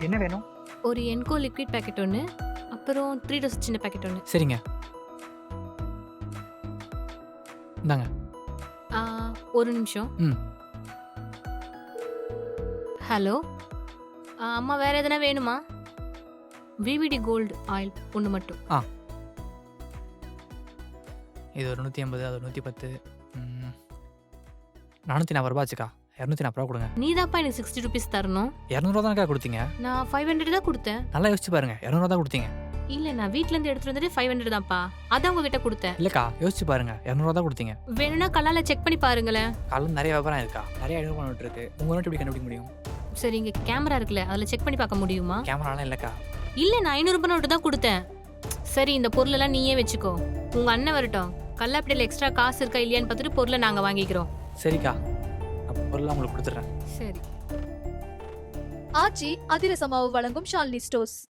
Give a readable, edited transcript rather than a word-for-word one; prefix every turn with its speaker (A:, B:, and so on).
A: என்ன வேணும்?
B: ஒரு என்கோ லிக்விட் பேக்கெட் ஒன்று, அப்புறம் 3 டோஸ் சின்ன பேக்கெட் ஒன்று.
A: சரிங்க. இந்தாங்க.
B: ஒரு நிமிஷம்.
A: ம்.
B: ஹலோ, அம்மா வேற எதனா வேணுமா? விவிடி கோல்டு ஆயில் ஒன்று மட்டும்.
A: இது ஒரு 180, அது ஒரு 110. 440 ரூபா ஆச்சுக்கா. 240 ரூபா கொடுங்க.
B: நீ தான்ப்பா எனக்கு 60 ருபீஸ் தரணும்.
A: 200 ரூபா தானக்கா கொடுத்தீங்க.
B: நான் 500 தான் கொடுத்தேன்.
A: நல்லா யோசிச்சு பாருங்க. 200 ரூபா தான் கொடுத்தீங்க.
B: இல்லை, நான் வீட்டிலேருந்து எடுத்துட்டு வந்துட்டு 500 தான்ப்பா. அதான் உங்ககிட்ட கொடுத்தேன்.
A: இல்லக்கா, யோசிச்சு பாருங்க. 200 ரூபா தான் கொடுத்தீங்க.
B: வேணும்னா கல்லால செக் பண்ணி பாருங்களேன்.
A: காலையில் நிறைய வியாபாரம் இருக்கா, நிறைய ஐநூறு பண்ணிட்டு இருக்கு. உங்க நோட்டு எப்படி கண்டுபிடிக்க முடியும்?
B: சரி, இங்கே கேமரா இருக்குல்ல, அதில் செக் பண்ணி பார்க்க முடியுமா?
A: கேமராலாம் இல்லக்கா.
B: இல்லை, நான் 500 ரூபாய் நோட்டு தான் கொடுத்தேன். சரி, இந்த பொருளெல்லாம் நீயே வச்சுக்கோ. உங்க அண்ணன் வரட்டும், கல்லாப்பட்டியில் எக்ஸ்ட்ரா காசு இருக்கா இல்லையான்னு பார்த்துட்டு பொருளை நாங்கள் வாங்கிக்கிறோம்.
A: சரிக்கா, அப்போ பொருளாக உங்களுக்கு கொடுத்துட்றேன்.
B: சரி.
C: ஆச்சி அதிரசமாவு வழங்கும் ஷாலினி ஸ்டோர்ஸ்.